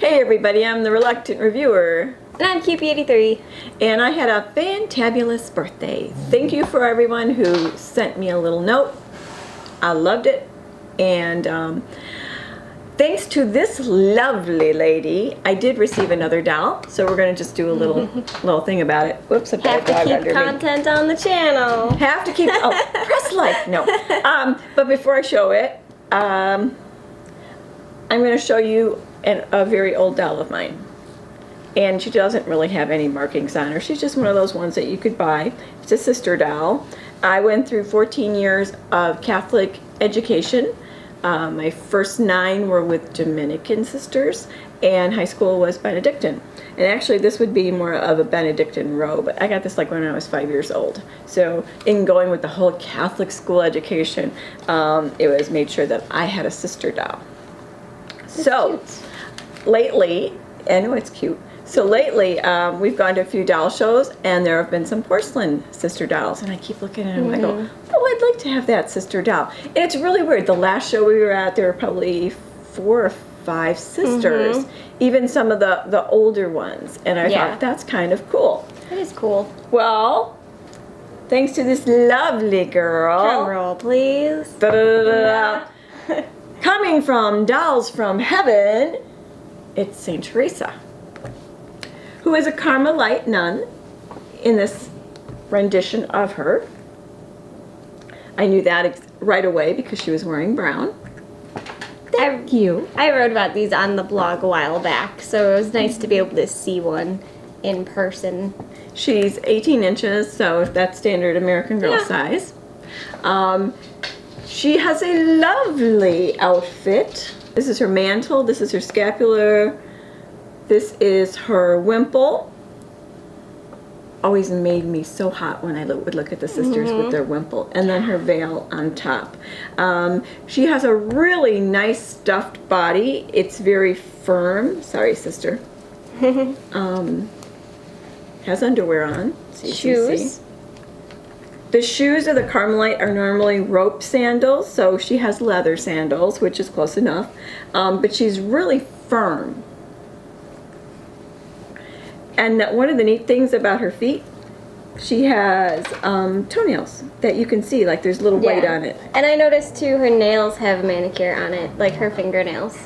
Hey everybody, I'm the Reluctant Reviewer. And I'm Cupie83. And I had a fantabulous birthday. Thank you for everyone who sent me a little note. I loved it. And thanks to this lovely lady, I did receive another doll. So we're going to just do a little thing about it. Whoops, I Have to keep content on the channel. Have to keep, press like, no. But before I show it, I'm going to show you a very old doll of mine. And she doesn't really have any markings on her. She's just one of those ones that you could buy. It's a sister doll. I went through 14 years of Catholic education. My first 9 were with Dominican sisters, and high school was Benedictine. And actually this would be more of a Benedictine robe. I got this like when I was 5 years old. So in going with the whole Catholic school education, it was made sure that I had a sister doll. That's so cute. Lately, I know it's cute. So lately, we've gone to a few doll shows, and there have been some porcelain sister dolls, and I keep looking at them and I go, oh, I'd like to have that sister doll. And it's really weird. The last show we were at, there were probably 4 or 5 sisters, even some of the older ones, and I thought, that's kind of cool. That is cool. Well, thanks to this lovely girl. Drum roll, please. Da-da-da-da-da. Coming from Dolls from Heaven, it's St. Theresa, who is a Carmelite nun in this rendition of her. I knew that right away because she was wearing brown. Thank you. I wrote about these on the blog a while back, so it was nice to be able to see one in person. She's 18 inches, so that's standard American Girl size. She has a lovely outfit. This is her mantle, this is her scapular, this is her wimple. Always made me so hot when I would look at the sisters with their wimple. And then her veil on top. She has a really nice stuffed body. It's very firm. Sorry, sister. Has underwear on. Shoes. The shoes of the Carmelite are normally rope sandals, so she has leather sandals, which is close enough. But she's really firm. And one of the neat things about her feet, she has toenails that you can see, like there's a little weight on it. And I noticed too, her nails have a manicure on it, like her fingernails.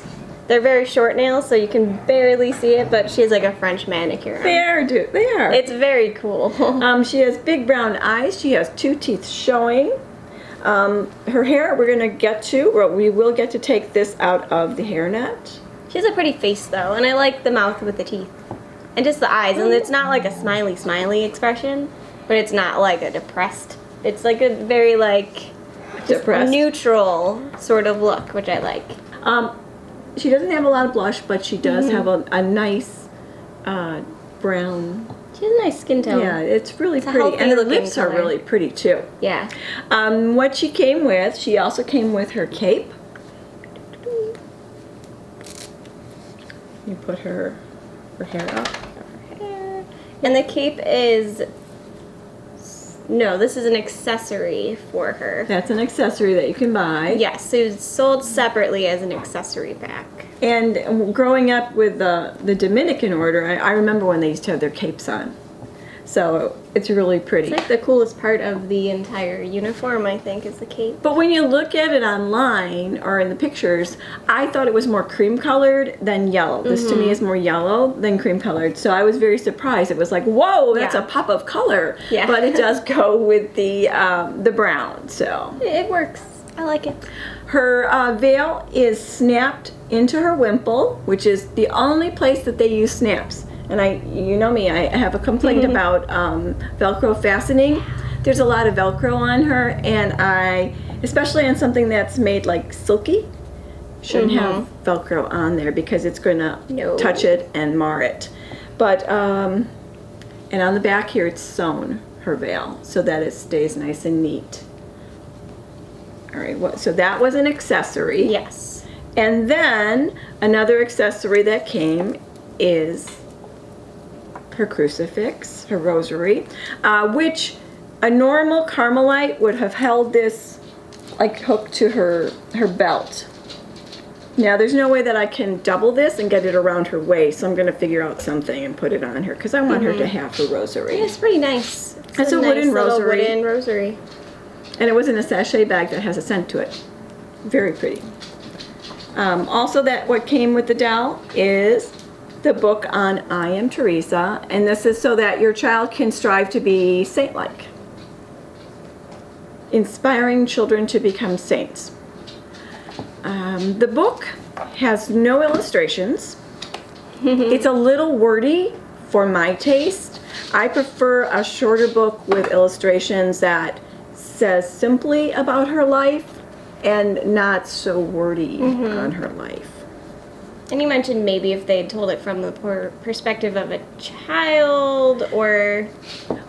They're very short nails, so you can barely see it, but she has like a French manicure on. They are. It's very cool. She has big brown eyes. She has 2 teeth showing. Her hair, we're going to get to, we will get to take this out of the hairnet. She has a pretty face though, and I like the mouth with the teeth. And just the eyes, and it's not like a smiley expression, but it's not like a depressed. It's like a very like Depressed. neutral sort of look, which I like. She doesn't have a lot of blush, but she does have a nice brown. She has a nice skin tone. Yeah, it's really a pretty. healthy And her looking lips are color. really pretty too. Yeah. What she came with, she also came with her cape. You put her hair up. And the cape is, no, this is an accessory for her. That's an accessory that you can buy. Yes, so it's sold separately as an accessory pack. And growing up with the Dominican order, I remember when they used to have their capes on. So it's really pretty. It's like the coolest part of the entire uniform, I think, is the cape. But when you look at it online or in the pictures, I thought it was more cream colored than yellow. This to me is more yellow than cream colored. So I was very surprised. It was like, whoa, that's a pop of color. Yeah. But it does go with the brown. So It works. I like it. her veil is snapped into her wimple, which is the only place that they use snaps. And you know me, I have a complaint about Velcro fastening. There's a lot of Velcro on her, and especially on something that's made like silky, shouldn't have Velcro on there because it's going to touch it and mar it. But, and on the back here it's sewn, her veil, so that it stays nice and neat. All right, so that was an accessory. Yes. And then another accessory that came is her crucifix, her rosary, which a normal Carmelite would have held this like hooked to her belt. Now, there's no way that I can double this and get it around her waist, so I'm going to figure out something and put it on her, because I want her to have her rosary. Yeah, it's pretty nice. It's a wooden little rosary. wooden rosary. And it was in a sachet bag that has a scent to it. Very pretty. Also, what came with the doll is the book on I Am Theresa, and this is so that your child can strive to be saint-like. Inspiring children to become saints. The book has no illustrations. It's a little wordy for my taste. I prefer a shorter book with illustrations that says simply about her life and not so wordy on her life. And you mentioned maybe if they had told it from the perspective of a child or...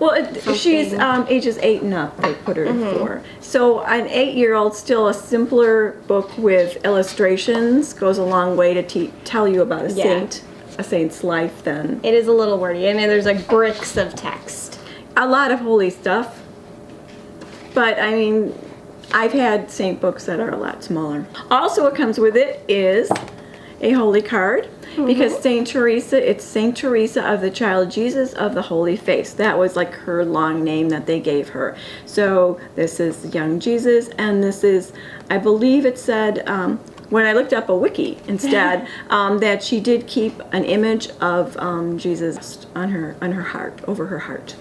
Well, she's ages 8 and up, they put her for. So an 8-year-old, still a simpler book with illustrations goes a long way to tell you about a saint's life then. It is a little wordy. I mean, there's like bricks of text. A lot of holy stuff. But, I mean, I've had saint books that are a lot smaller. Also, what comes with it is a holy card, because Saint Theresa, it's Saint Theresa of the Child Jesus of the Holy Face. That was like her long name that they gave her. So this is young Jesus, and this is, I believe it said, when I looked up a wiki instead, that she did keep an image of Jesus on her heart, over her heart.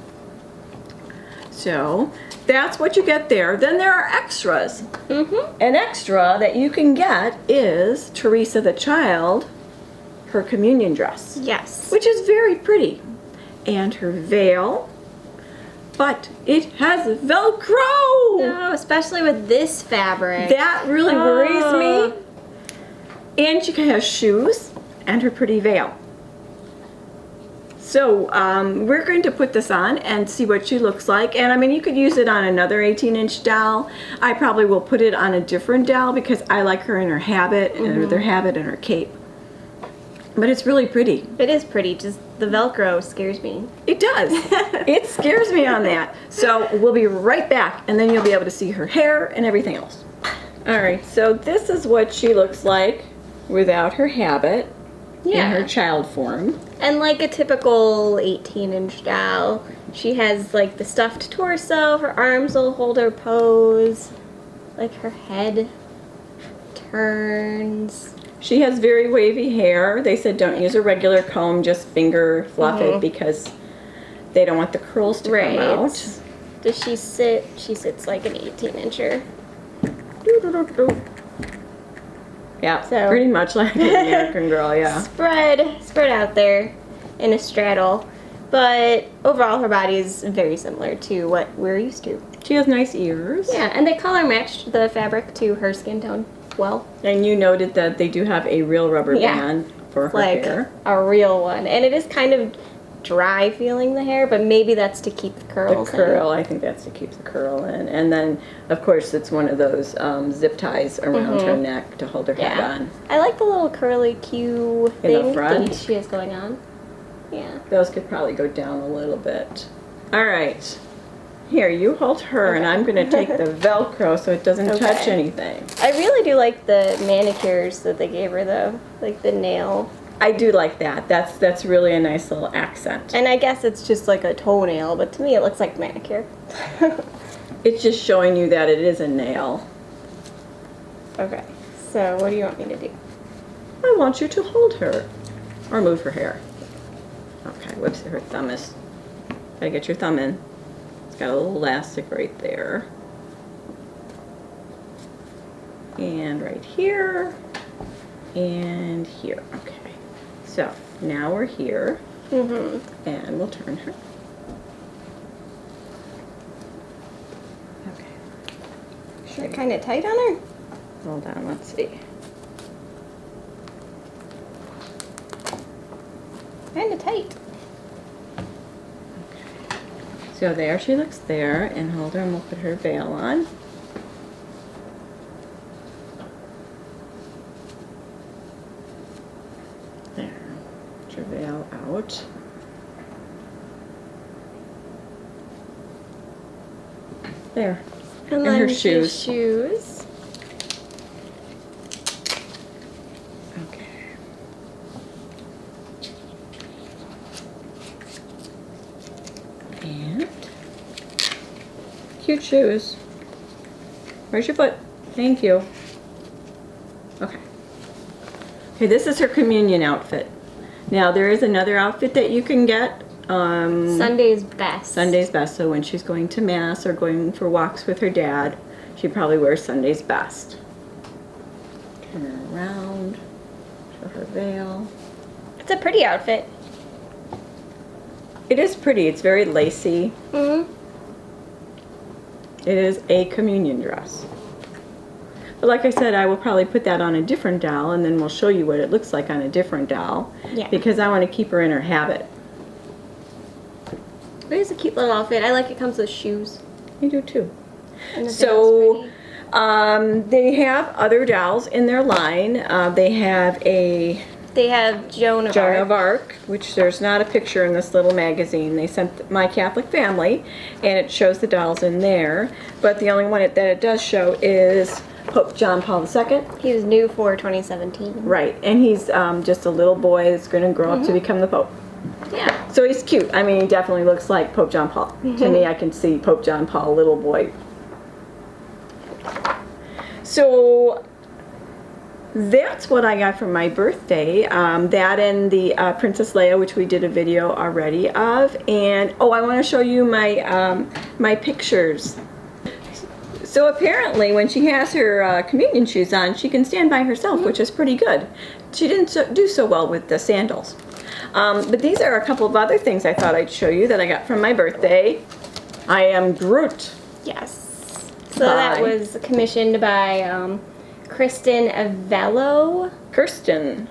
So that's what you get there. Then there are extras. An extra that you can get is Theresa the Child, her communion dress. Yes. Which is very pretty. And her veil. But it has Velcro! No, especially with this fabric. That really worries me. And she has shoes and her pretty veil. So we're going to put this on and see what she looks like. And I mean, you could use it on another 18-inch doll. I probably will put it on a different doll because I like her in her habit, and her habit and her cape. But it's really pretty. It is pretty, just the Velcro scares me. It does. It scares me on that. So we'll be right back, and then you'll be able to see her hair and everything else. All right, so this is what she looks like without her habit. In her child form. And like a typical 18-inch doll, she has like the stuffed torso, her arms will hold her pose, like her head turns. She has very wavy hair. They said don't use a regular comb, just finger fluff it because they don't want the curls to come out. Does she sit? She sits like an 18-incher. Yeah, So- pretty much like an American Girl, yeah. Spread out there in a straddle. But overall, her body is very similar to what we're used to. She has nice ears. Yeah, and they color matched the fabric to her skin tone well. And you noted that they do have a real rubber band for her Like hair. a real one. And it is kind of dry feeling the hair, but maybe that's to keep the The curls in. curl, I think that's to keep the curl in. And then, of course, it's one of those zip ties around her neck to hold her head on. I like the little curly Q In the thing front? that she has going on. Yeah. Those could probably go down a little bit. All right. Here, you hold her, and I'm going to take the Velcro so it doesn't touch anything. I really do like the manicures that they gave her, though. Like the nail. I do like that. That's really a nice little accent. And I guess it's just like a toenail, but to me it looks like manicure. It's just showing you that it is a nail. Okay. So what do you want me to do? I want you to hold her. Or move her hair. Okay, whoops, her thumb is... Gotta get your thumb in. It's got a little elastic right there. And right here. And here. Okay. So, now we're here. And we'll turn her. Okay. Is it kind of tight on her? Hold on, let's see. Kind of tight. So there she looks there, and hold her and we'll put her veil on. There. Put your veil out. There. And her then shoes. Shoes. cute shoes. Where's your foot? Thank you. Okay. Okay, this is her communion outfit. Now there is another outfit that you can get. Sunday's best. Sunday's best. So when she's going to mass or going for walks with her dad, she probably wears Sunday's best. Turn her around. Show her veil. It's a pretty outfit. It is pretty. It's very lacy. Mm-hmm. It is a communion dress. But like I said, I will probably put that on a different doll, and then we'll show you what it looks like on a different doll. Yeah. Because I want to keep her in her habit. It is a cute little outfit. I like it comes with shoes. You do too. And the veil's So pretty. they have other dolls in their line. They have a They have Joan of Joan Arc. of Arc, which there's not a picture in this little magazine. They sent My Catholic Family, and it shows the dolls in there. But the only one that it does show is Pope John Paul II. He was new for 2017. Right, and he's just a little boy that's going to grow up to become the Pope. Yeah. So he's cute. I mean, he definitely looks like Pope John Paul. To me, I can see Pope John Paul, little boy. So that's what I got for my birthday. That and the Princess Leia, which we did a video already of. And, oh, I want to show you my, my pictures. So apparently when she has her communion shoes on, she can stand by herself, which is pretty good. She didn't do so well with the sandals. But these are a couple of other things I thought I'd show you that I got from my birthday. I am Groot. Yes. So that was commissioned by Kirsten Avello. Kirsten.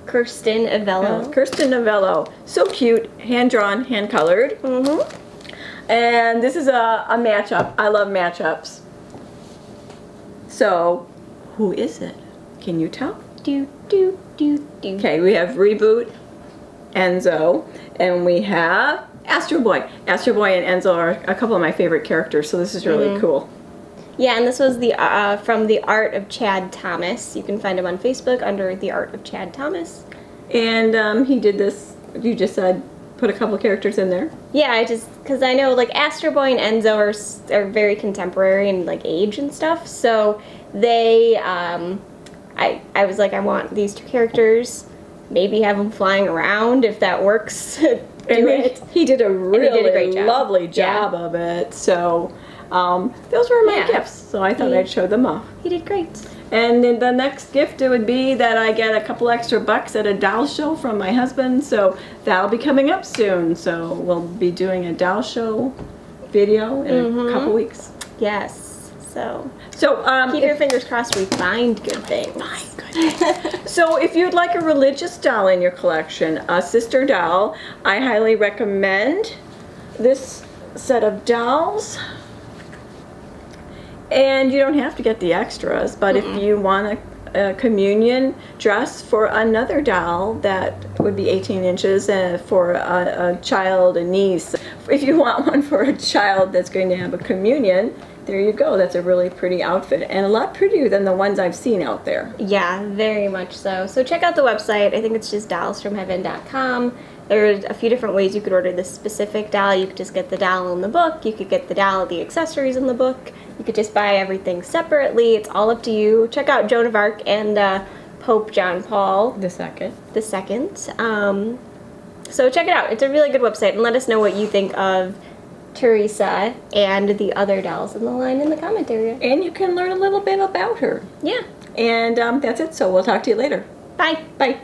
Kirsten Avello. Kirsten Novello. So cute. Hand-drawn, hand-colored. Mm-hmm. And this is a matchup. I love matchups. So, who is it? Can you tell? Do, do, do, do. Okay, we have Reboot, Enzo, and we have Astro Boy. Astro Boy and Enzo are a couple of my favorite characters, so this is really cool. Yeah, and this was the from The Art of Chad Thomas. You can find him on Facebook under The Art of Chad Thomas. And he did this, you just said, put a couple of characters in there. Yeah, because I know like Astro Boy and Enzo are very contemporary in like age and stuff. So they, I was like, I want these two characters. Maybe have them flying around if that works. He did a really great job. lovely job of it. So those were my gifts. So I thought I'd show them off. He did great. And then the next gift it would be that I get a couple extra bucks at a doll show from my husband. So that'll be coming up soon. So we'll be doing a doll show video in a couple weeks. Yes. So keep Keep your fingers crossed we find good things. So if you'd like a religious doll in your collection, a sister doll, I highly recommend this set of dolls. And you don't have to get the extras, but if you want a communion dress for another doll that would be 18 inches for a child, a niece, if you want one for a child that's going to have a communion, there you go. That's a really pretty outfit and a lot prettier than the ones I've seen out there. Yeah, very much so. So check out the website. I think it's just dollsfromheaven.com. There's a few different ways you could order this specific doll. You could just get the doll in the book. You could get the doll, the accessories in the book. You could just buy everything separately. It's all up to you. Check out Joan of Arc and Pope John Paul The second. So check it out. It's a really good website, and let us know what you think of Theresa and the other dolls in the line in the comment area. And you can learn a little bit about her. Yeah. And that's it. So we'll talk to you later. Bye. Bye.